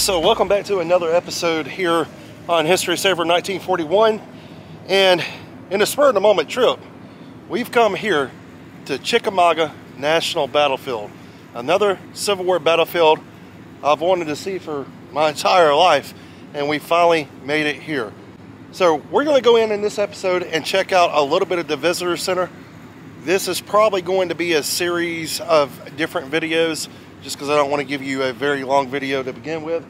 So welcome back to another episode here on History Saver 1941. And in a spur of the moment trip, we've come here to Chickamauga National Battlefield. Another Civil War battlefield I've wanted to see for my entire life, and we finally made it here. So we're going to go in this episode and check out a little bit of the Visitor Center. This is probably going to be a series of different videos, just because I don't want to give you a very long video to begin with.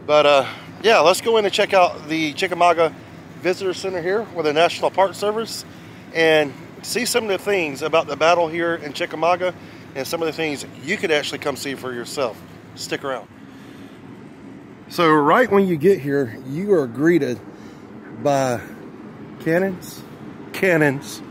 But yeah, let's go in and check out the Chickamauga Visitor Center here with the National Park Service and see some of the things about the battle here in Chickamauga and some of the things you could actually come see for yourself. Stick around. So right when you get here, you are greeted by cannons. That's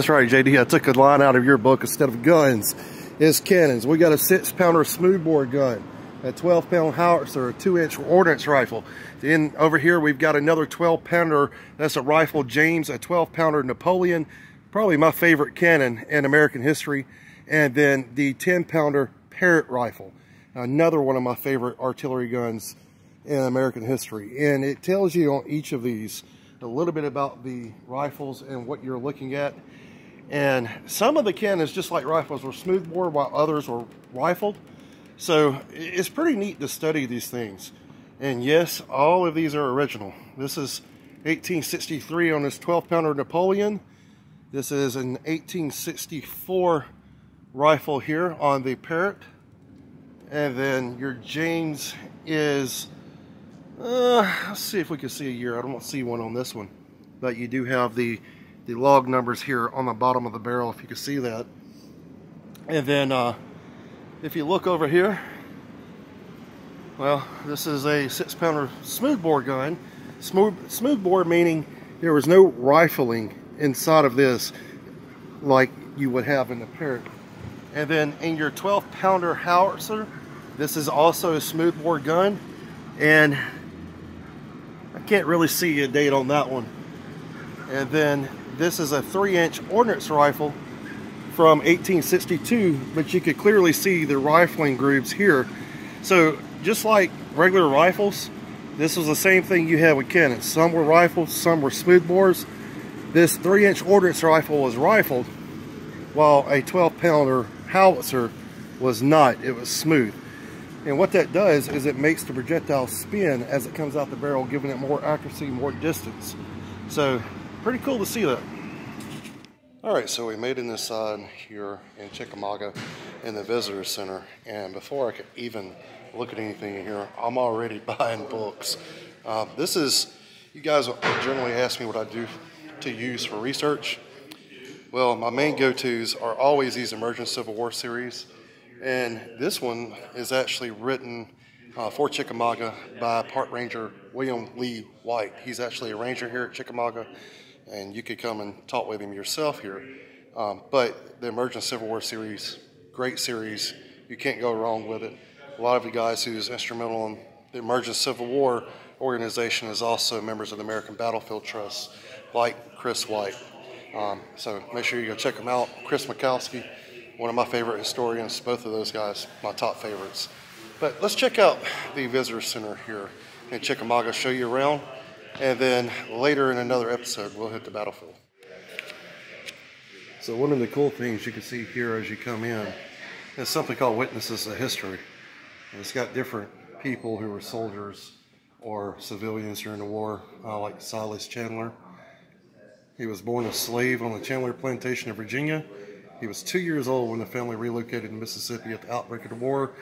right, JD, I took a line out of your book. Instead of guns, it's cannons. We got a 6-pounder smoothbore gun, a 12-pound howitzer, a 2-inch ordnance rifle. Then over here we've got another 12-pounder. That's a rifle James, a 12-pounder Napoleon, probably my favorite cannon in American history. And then the 10-pounder Parrott rifle, another one of my favorite artillery guns in American history. And it tells you on each of these a little bit about the rifles and what you're looking at. And some of the cannons, just like rifles, were smoothbore while others were rifled. So it's pretty neat to study these things. And yes, all of these are original. This is 1863 on this 12-pounder Napoleon. This is an 1864 rifle here on the Parrott. And then your James is, let's see if we can see a year. I don't see one on this one. But you do have the log numbers here on the bottom of the barrel, if you can see that. And then if you look over here, well, this is a 6-pounder smoothbore gun. Smoothbore meaning there was no rifling inside of this like you would have in the Parrott. And then in your 12-pounder howitzer, this is also a smoothbore gun, and I can't really see a date on that one. And then this is a 3-inch ordnance rifle from 1862, but you could clearly see the rifling grooves here. So just like regular rifles, this was the same thing you had with cannons. Some were rifles, some were smoothbores. This 3-inch ordnance rifle was rifled, while a 12-pounder howitzer was not. It was smooth. And what that does is it makes the projectile spin as it comes out the barrel, giving it more accuracy, more distance. So pretty cool to see that. Alright, so we made it inside here in Chickamauga in the Visitor Center, and before I could even look at anything in here, I'm already buying books. This is, you guys generally ask me what I do to use for research. Well, my main go-tos are always these Emergent Civil War series, and this one is actually written for Chickamauga by Park Ranger William Lee White. He's actually a ranger here at Chickamauga, and you could come and talk with him yourself here. But the Emergent Civil War series, great series. You can't go wrong with it. A lot of you guys who's instrumental in the Emergent Civil War organization is also members of the American Battlefield Trust, like Chris White. So make sure you go check them out. Chris Mikowski, one of my favorite historians, both of those guys, my top favorites. But let's check out the Visitor Center here in Chickamauga, show you around. And then later in another episode, we'll hit the battlefield. So one of the cool things you can see here as you come in is something called Witnesses of History. And it's got different people who were soldiers or civilians during the war, like Silas Chandler. He was born a slave on the Chandler Plantation of Virginia. He was 2 years old when the family relocated to Mississippi at the outbreak of the war.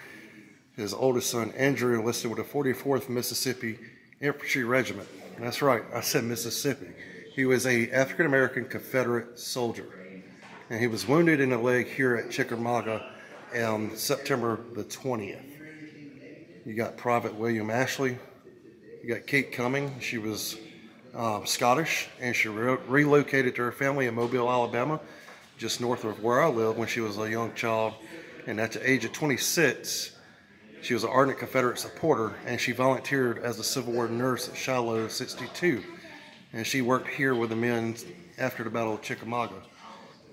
His oldest son, Andrew, enlisted with the 44th Mississippi Infantry Regiment. That's right, I said Mississippi. He was an African-American Confederate soldier, and he was wounded in the leg here at Chickamauga on September the 20th. You got Private William Ashley. You got Kate Cumming. She was Scottish, and she relocated to her family in Mobile, Alabama, just north of where I live, when she was a young child. And at the age of 26, she was an ardent Confederate supporter, and she volunteered as a Civil War nurse at Shiloh 62. And she worked here with the men after the Battle of Chickamauga.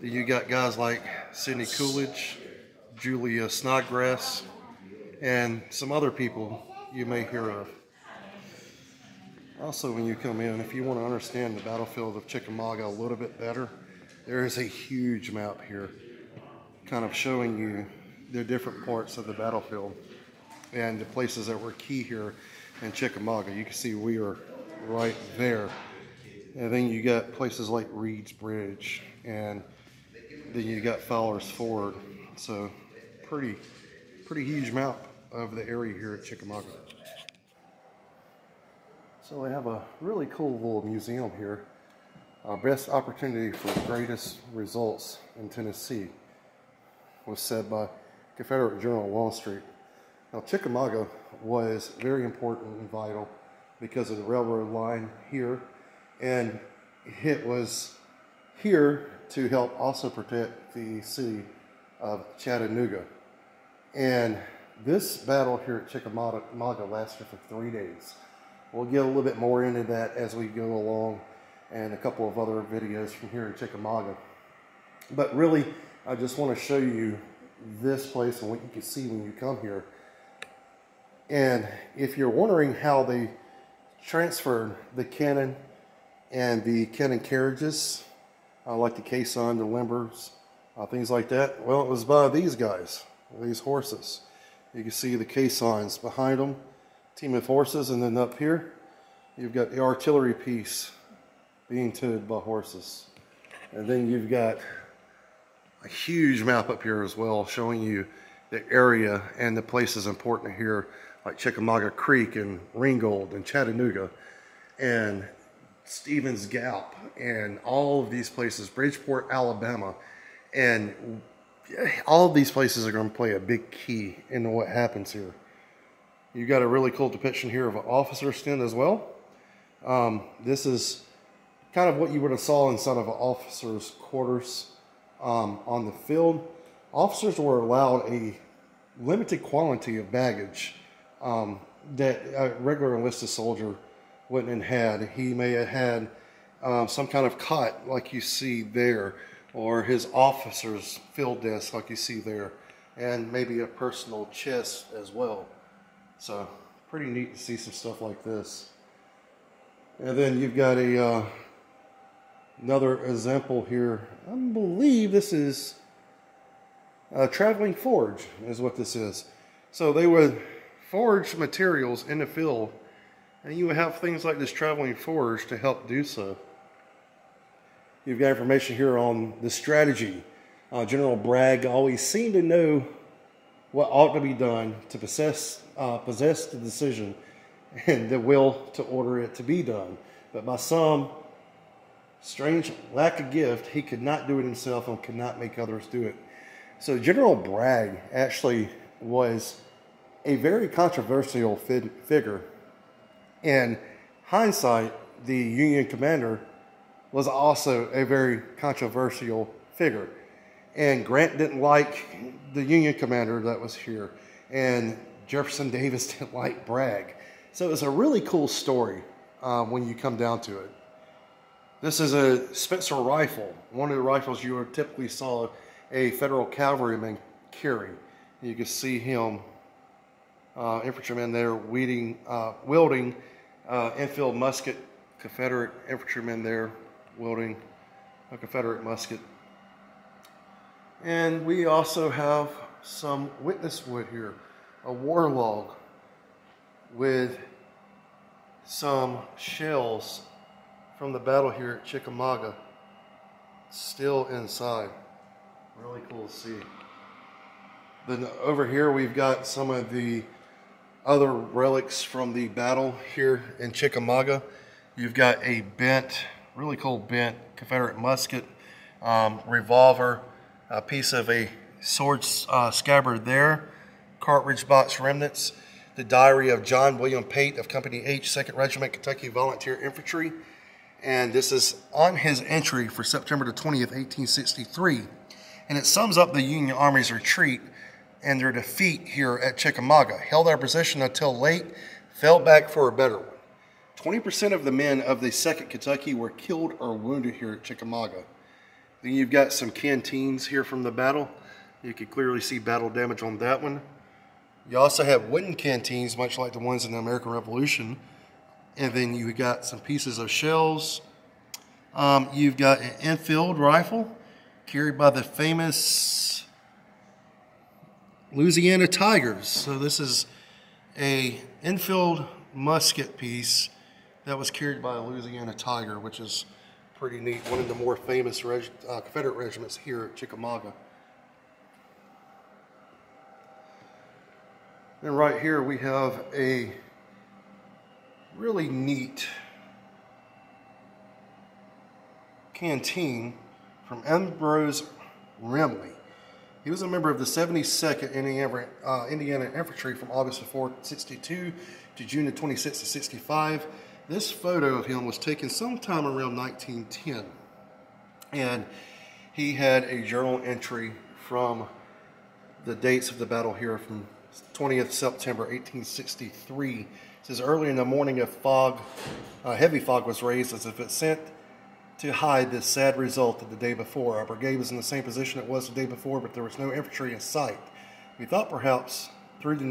You got guys like Sidney Coolidge, Julia Snodgrass, and some other people you may hear of. Also, when you come in, if you want to understand the battlefield of Chickamauga a little bit better, there is a huge map here kind of showing you the different parts of the battlefield and the places that were key here in Chickamauga. You can see we are right there. And then you got places like Reed's Bridge, and then you got Fowler's Ford. So pretty huge map of the area here at Chickamauga. So they have a really cool little museum here. Our best opportunity for greatest results in Tennessee was said by Confederate Journal Longstreet. Now Chickamauga was very important and vital because of the railroad line here, and it was here to help also protect the city of Chattanooga. And this battle here at Chickamauga lasted for 3 days. We'll get a little bit more into that as we go along, and a couple of other videos from here in Chickamauga. But really, I just want to show you this place and what you can see when you come here. And if you're wondering how they transferred the cannon and the cannon carriages, like the caisson, the limbers, things like that, well, it was by these guys, these horses. You can see the caissons behind them, team of horses, and then up here you've got the artillery piece being towed by horses. And then you've got a huge map up here as well showing you the area and the places important here, like Chickamauga Creek and Ringgold and Chattanooga and Stevens Gap and all of these places, Bridgeport, Alabama. And all of these places are going to play a big key into what happens here. You got a really cool depiction here of an officer's tent as well. This is kind of what you would have saw inside of an officer's quarters on the field. Officers were allowed a limited quantity of baggage that a regular enlisted soldier wouldn't have had. He may have had some kind of cot like you see there, or his officer's field desk like you see there, and maybe a personal chest as well. So pretty neat to see some stuff like this. And then you've got another example here. I believe this is a traveling forge is what this is. So they would forge materials in the field, and you would have things like this traveling forge to help do so. You've got information here on the strategy. General Bragg always seemed to know what ought to be done to possess the decision and the will to order it to be done. But by some strange lack of gift, he could not do it himself and could not make others do it. So General Bragg actually was a very controversial figure. In hindsight, the Union commander was also a very controversial figure. And Grant didn't like the Union commander that was here, and Jefferson Davis didn't like Bragg. So it's a really cool story when you come down to it. This is a Spencer rifle, one of the rifles you would typically saw a Federal cavalryman carry. You can see him, infantryman there, wielding Enfield musket, Confederate infantryman there wielding a Confederate musket. And we also have some witness wood here, a war log with some shells from the battle here at Chickamauga still inside. Really cool to see. Then over here we've got some of the other relics from the battle here in Chickamauga. You've got a bent, really cool bent Confederate musket, revolver, a piece of a sword scabbard there, cartridge box remnants, the diary of John William Pate of Company H, 2nd Regiment, Kentucky Volunteer Infantry. And this is on his entry for September the 20th, 1863. And it sums up the Union Army's retreat and their defeat here at Chickamauga. Held our position until late, fell back for a better one. 20% of the men of the 2nd Kentucky were killed or wounded here at Chickamauga. Then you've got some canteens here from the battle. You can clearly see battle damage on that one. You also have wooden canteens, much like the ones in the American Revolution. And then you got some pieces of shells. You've got an Enfield rifle carried by the famous Louisiana Tigers. So this is a Enfield musket piece that was carried by a Louisiana Tiger, which is pretty neat. One of the more famous Confederate regiments here at Chickamauga. And right here we have a really neat canteen from Ambrose Remley. He was a member of the 72nd Indiana Infantry from August of 462 to June of 26 of 65. This photo of him was taken sometime around 1910. And he had a journal entry from the dates of the battle here from 20th September 1863. It says, early in the morning a heavy fog was raised as if it sent to hide this sad result of the day before. Our brigade was in the same position it was the day before, but there was no infantry in sight. We thought perhaps through the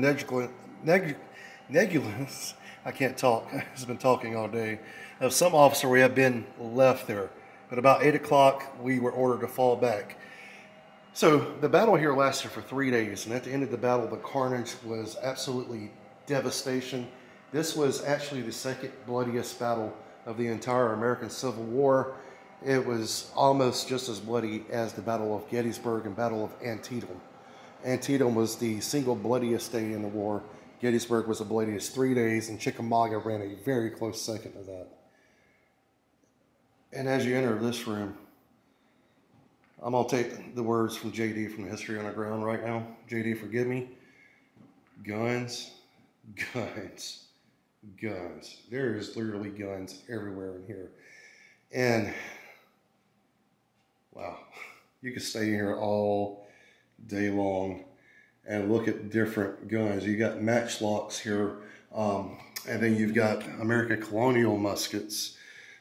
negligence, I can't talk, I've been talking all day, of some officer we had been left there. But about 8 o'clock, we were ordered to fall back. So the battle here lasted for 3 days, and at the end of the battle, the carnage was absolutely devastation. This was actually the second bloodiest battle of the entire American Civil War. It was almost just as bloody as the Battle of Gettysburg and Battle of Antietam. Antietam was the single bloodiest day in the war. Gettysburg was the bloodiest 3 days, and Chickamauga ran a very close second to that. And as you enter this room, I'm going to take the words from JD from the History Underground right now. JD, forgive me. Guns, guns, guns. There is literally guns everywhere in here. And, wow, you could stay here all day long and look at different guns. You got matchlocks here, and then you've got American colonial muskets.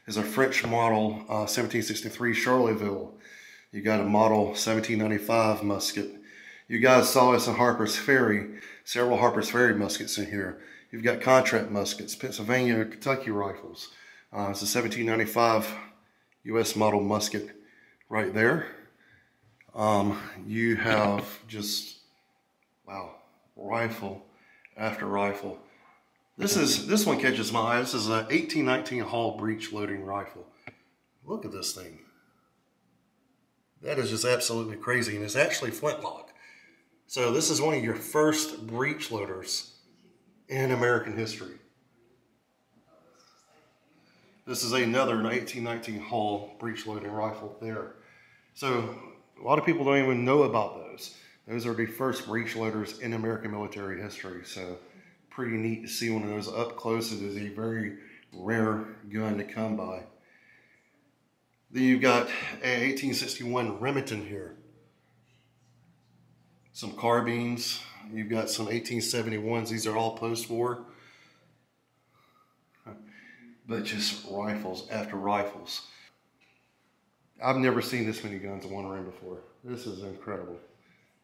There's a French model 1763 Charleville. You got a model 1795 musket. You guys saw us in Harper's Ferry, several Harper's Ferry muskets in here. You've got contract muskets, Pennsylvania and Kentucky rifles. It's a 1795 U.S. model musket right there. You have just, wow, rifle after rifle. This one catches my eye. This is a 1819 Hall breech loading rifle. Look at this thing. That is just absolutely crazy, and it's actually flintlock. So this is one of your first breech loaders in American history. This is another 1819 Hall breech loading rifle there. So a lot of people don't even know about those. Those are the first breech loaders in American military history. So pretty neat to see one of those up close. It is a very rare gun to come by. Then you've got a 1861 Remington here. Some carbines. You've got some 1871s. These are all post-war. But just rifles after rifles. I've never seen this many guns in one room before. This is incredible.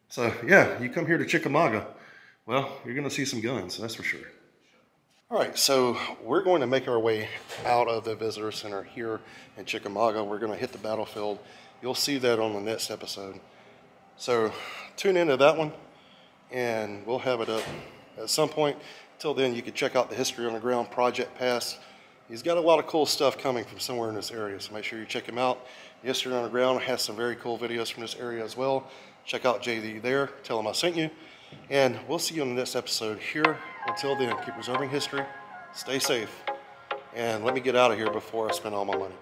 So yeah, you come here to Chickamauga, well, you're going to see some guns, that's for sure. All right, so we're going to make our way out of the visitor center here in Chickamauga. We're going to hit the battlefield. You'll see that on the next episode. So tune into that one, and we'll have it up at some point. Till then, you can check out the History Underground Project Pass. He's got a lot of cool stuff coming from somewhere in this area, so make sure you check him out. History Underground has some very cool videos from this area as well. Check out JD there. Tell him I sent you. And we'll see you on the next episode here. Until then, keep preserving history, stay safe, and let me get out of here before I spend all my money.